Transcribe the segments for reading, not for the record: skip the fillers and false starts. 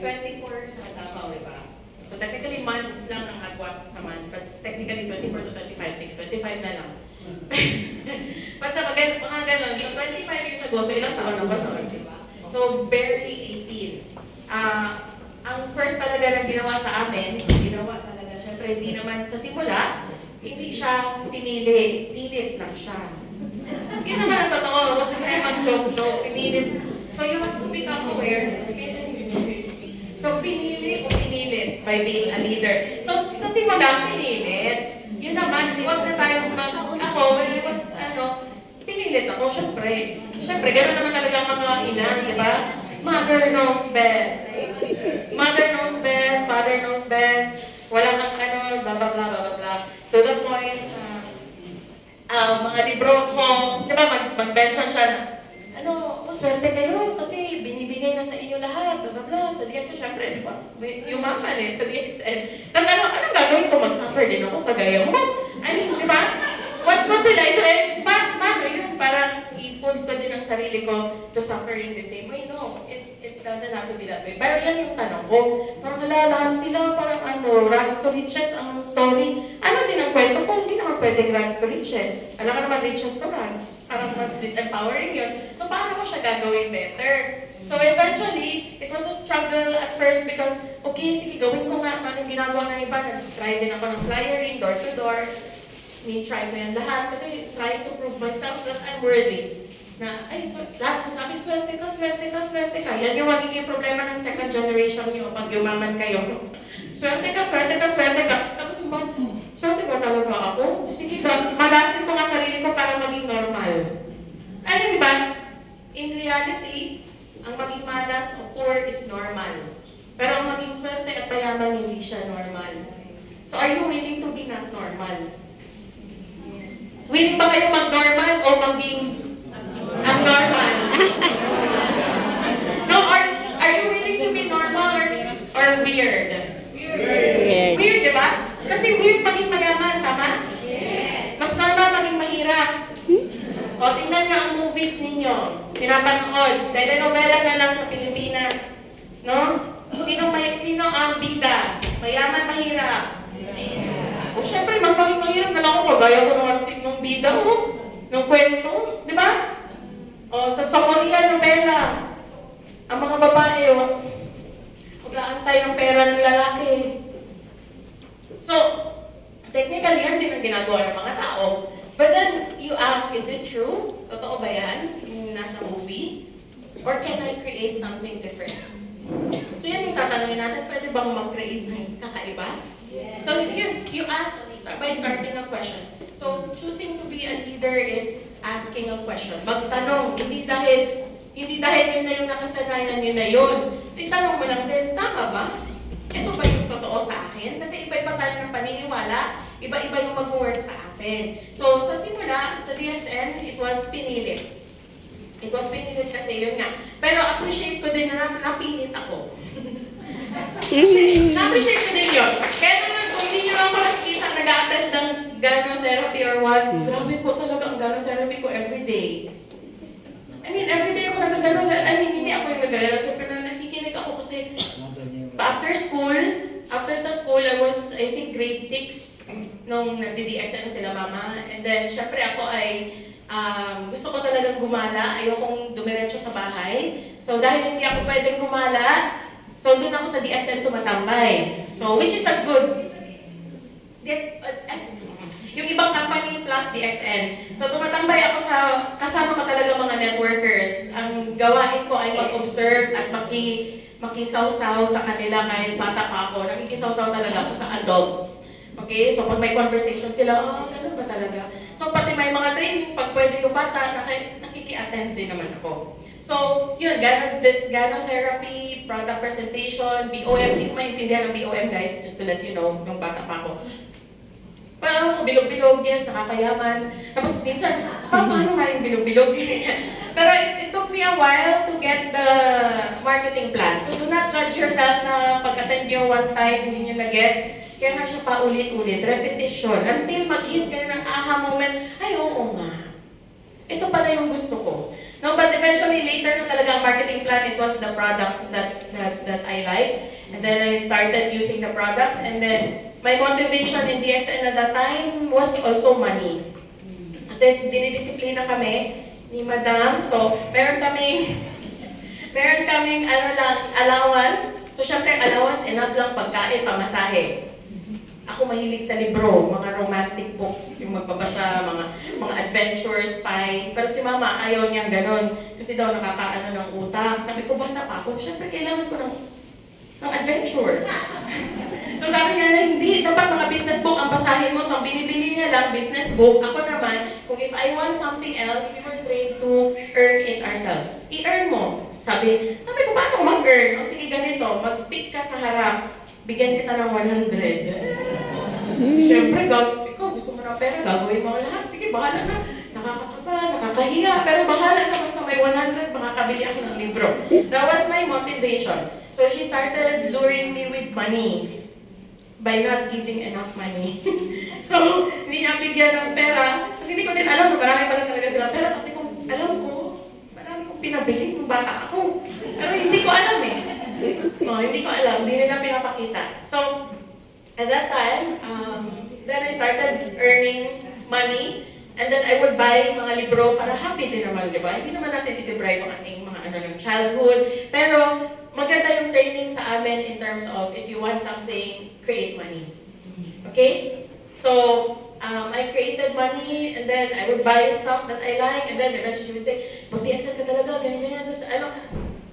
24 sa Davao, diba? So technically months lang ang agwat naman, but technically 24 to 25, sige, 25 na lang. But sa mga ganon, so 25 years ago, so ilang taon na ba noon, diba? So barely 18. Ang first talaga na ginawa sa amin, ginawa talaga, syempre hindi naman sa simula, hindi siya pinili, pilit lang siya. Yun naman ang totoo, huwag na tayo mag-joke-joke, pinilit. So you have to become aware. So pinili o pinilit by being a leader. So sa simula, pinilit. Yun naman, huwag na tayong ako, when I was, pinilit ako, syempre. Syempre, gano'n naman talaga ang mga ina, di ba? Mother knows best. Mother knows best, father knows best. Walang blah, blah, blah, blah, blah. To the point, mga libro ko, di ba, mag-mention siya na, swerte kayo kasi binibigay na sa inyo lahat, blah, blah, blah, sa DXN, syempre, di ba? Yumaman sa DXN. Tapos anong gagawin ko? Mag-suffer din ako, kagaya mo. I mean, di ba? What will I do? Paano yun? Parang ipon ko din ang sarili ko to suffer in the same way. No, it doesn't have to be that way. Pero yan yung tanong ko. Parang lahat sila, parang rags to riches ang story. Ano din ang kwento ko? Hindi naman pwedeng rags to riches. Alam ka naman, riches to rags. Parang mas disempowering yun. So, paano ko siya gagawin better? So, eventually, it was a struggle at first because, okay, sige, gawin ko nga anong ginagawa ng iba. Nag-try din ako ng flyering, door-to-door. Try ko yan lahat kasi trying to prove myself that I'm worthy. Na, lahat ko sabi, swerte ka. Yan yung magiging problema ng second generation nyo pag yumaman kayo. Swerte ka. Tapos swerte ba talaga ako? Sige, malasin ko nga sarili ko para maging normal. Ano, di ba? In reality, ang maging malas o poor is normal. Pero ang maging swerte at payaman, hindi siya normal. So, are you willing to be not normal? Willing ba kayo mag-normal o maging abnormal? No, are you willing to be normal or weird? Weird. Weird, di ba? Kasi weird maging mayaman, tama? Yes. Mas normal maging mahirap. O, tingnan nyo ang movies ninyo. Pinapanood. Telenovela na lang sa Pilipinas. No? Sino ang bida? Mayaman, mahirap? O, syempre, mas maging mahirap na lang ako kagaya ko ng bida ng kwento. Di ba? O, sa Korean novela, ang mga babae, mag-aantay ng pera ng lalaki. So, technically, yan din ang ginagawa ng mga tao. But then, you ask, is it true? Totoo ba yan? Yung nasa movie? Or can I create something different? So, yan yung tatanungin natin. Pwede bang mag-create ng kakaiba? Yes. So, you ask by starting a question. So, choosing to be a leader is asking a question. Magtanong. Hindi dahil yun na yung nakasanayan yun na yun. Titanong mo lang din, tama ba? Ito ba yung totoo sa akin? Kasi iba-iba tayo ng paniniwala, iba-iba yung mag-work sa atin. So, sa simula, sa DXN, it was pinilit. It was pinilit kasi yun nga. Pero appreciate ko din na napilit ako. Na-appreciate ko din yun. Kaya naman, kung hindi nyo ako nakikita nag-attend ng gynotherapy or what, grabe po talaga ang gynotherapy ko everyday. I mean, everyday ako nag-gano. I mean, hindi ako yung nag-gano. Pero nakikinig ako kasi after sa school, I was, I think, grade 6 nung nagdi-DXN na sila mama. And then, syempre ako ay gusto ko talagang gumala. Ayokong dumiretso sa bahay. So, dahil hindi ako pwedeng gumala, so doon ako sa DXN tumatambay. So, which is a good yung ibang company plus DXN. So, tumatambay ako kasama ko talaga mga networkers. Ang gawain ko ay mag-observe at makisaw-saw sa kanila kahit bata pa ako. Nakikisaw-saw talaga ako sa adults. Okay? So, pag may conversation sila, ganun ba talaga? So, pati may mga training, pag pwede yung bata, nakiki-attend din naman ako. So, yun, gynotherapy, product presentation, BOM, hindi ko maintindihan ng BOM, guys, just to let you know, nung bata pa ako. Parang bilog-bilog, yes, nakakayaman. Tapos minsan, paano nga yung bilog-bilog? Pero it took me a while to get the marketing plan. So do not judge yourself na pag-attend nyo one time, hindi nyo na-gets. Kaya nga siya paulit-ulit, repetition, until mag-hit kayo ng aha moment, ay oo nga. Ito pala yung gusto ko. No, but eventually, later na talaga ang marketing plan, it was the products that I like. And then I started using the products. And then my motivation in DXN at that time was also money. Kasi dinidisiplina kami ni Madam. So, meron kaming allowance. So, syempre, allowance, enough lang pagkain, pamasahe. Ako mahilig sa libro, mga romantic books, yung magbabasa, mga adventure, spy. Pero si Mama, ayaw niyang ganun. Kasi daw nakakaano ng utak. Sabi ko, bata pa ako, syempre kailangan ko ng adventure. So sabi niya na hindi, dapat mga business book ang basahin mo. So ang binibili niya lang, business book. Ako naman, kung if I want something else, we were trained to earn it ourselves. I-earn mo. Sabi ko, paano mag-earn? O sige, ganito, mag-speak ka sa harap. Bigyan kita ng 100. Siyempre, ikaw gusto mo ng pera, gagawin mo lahat. Sige, bahala na. Nakakakaba, nakakahiya, pero bahala na basta may 100, makakabili ako ng libro. That was my motivation. So she started luring me with money by not giving enough money. So, hindi niya bigyan ng pera. Kasi hindi ko din alam, marami pa lang talaga silang pera. Kasi kung alam ko, marami kong pinabili ng bata ako. Pero hindi ko alam eh. Hindi ko alam, hindi nila pinapakita. So, at that time, then I started earning money, and then I would buy mga libro para happy din naman, di ba? Hindi naman natin itibribe ang ating mga ng childhood, pero maganda yung training sa amin in terms of if you want something, create money. Okay? So, I created money, and then I would buy stuff that I like, and then eventually she would say, mag-DXN ka talaga, ganyan. Tapos,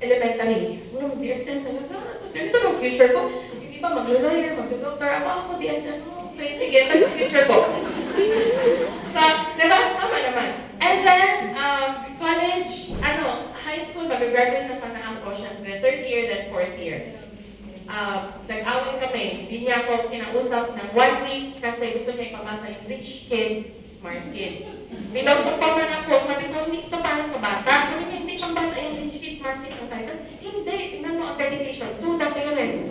elementary. Mag-DXN talaga. Tapos, ganito ang future ko. Kasi iba, mag-lawyer, mag-doctor. Ako, DXN. Okay, sige, ito yung future ko. So, diba? Tama naman. And then, college, high school, mag-graduate na sana ako siya. Third year, then fourth year. Nag-awin kami. Hindi niya ako kinausap ng 1 week kasi gusto niya ipapasa yung rich kid, smart kid. Pinusok pa man ako. Sabi ko, hindi ito para sa bata. Sabi niya, hindi pang bata yung rich kid, smart kid ang title. Hindi, tingnan mo ang dedication to the parents.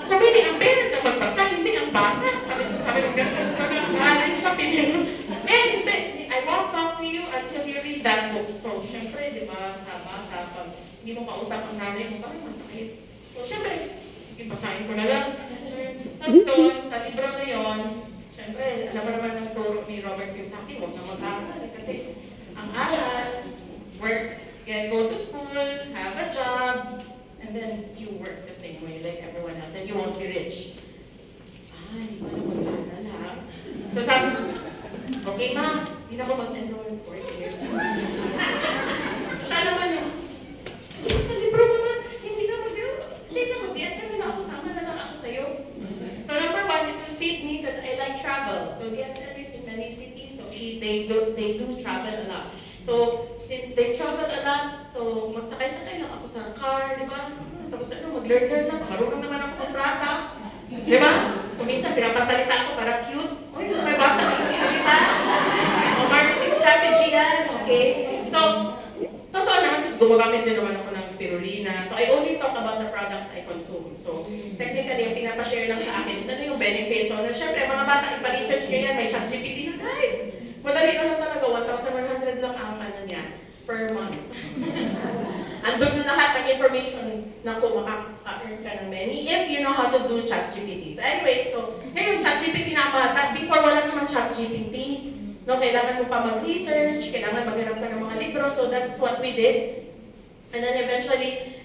Sabi niya, ang parents ang magbasa, hindi ang bata. Sabi ko, siya pinili. Hindi, I won't talk to you until you read that book. So, syempre, di ba, sa bata, pag hindi mo kausap ang nanay mo, parang masakit. So, syempre, sige, basahin ko na lang. Tapos doon, sa libro na yon, syempre, alam mo naman ng turo ni Robert Kiyosaki, huwag na mag-aaral. Kasi, ang aral, work, go to school, have a job, and then you work the same way like everyone else, and you won't be rich. Hindi ko alam mag-aaral, ha? So, sabi ko, okay, ma, hindi na ko mag-enroll for years. Siya naman yung, sa libro naman, hindi na mag-enroll. Sige na mag-DXN na ako, sama na lang ako sa'yo. So, number one, it will fit me because I like travel. So, DXN is in many cities, so they do travel a lot. So, since they travel a lot, so magsakay-sakay lang ako sa car, di ba? Tapos mag-learn na, marunong naman ako ng prata. Di ba? So, minsan, pinapasalita ako para cute. Uy, may bata na salita. O, marketing strategy yan, okay? So, totoo naman, kasi gumagamit din naman ako ng spirulina. So, I only talk about the products I consume. So, technically, yung pinapashare lang sa akin is ano yung benefits. So, syempre, mga bata, ipa-research nyo yan, may ChatGPT na, guys. Madali lang talaga, 1,100 lang ang niya per month. Andun na lahat ng information na kung makaka-earn ka ng many if you know how to do ChatGPT. So anyway, so ngayon ChatGPT na bata. Before wala naman ChatGPT. No, kailangan mo pa mag-research, kailangan maghanap ka ng mga libro. So that's what we did. And then eventually,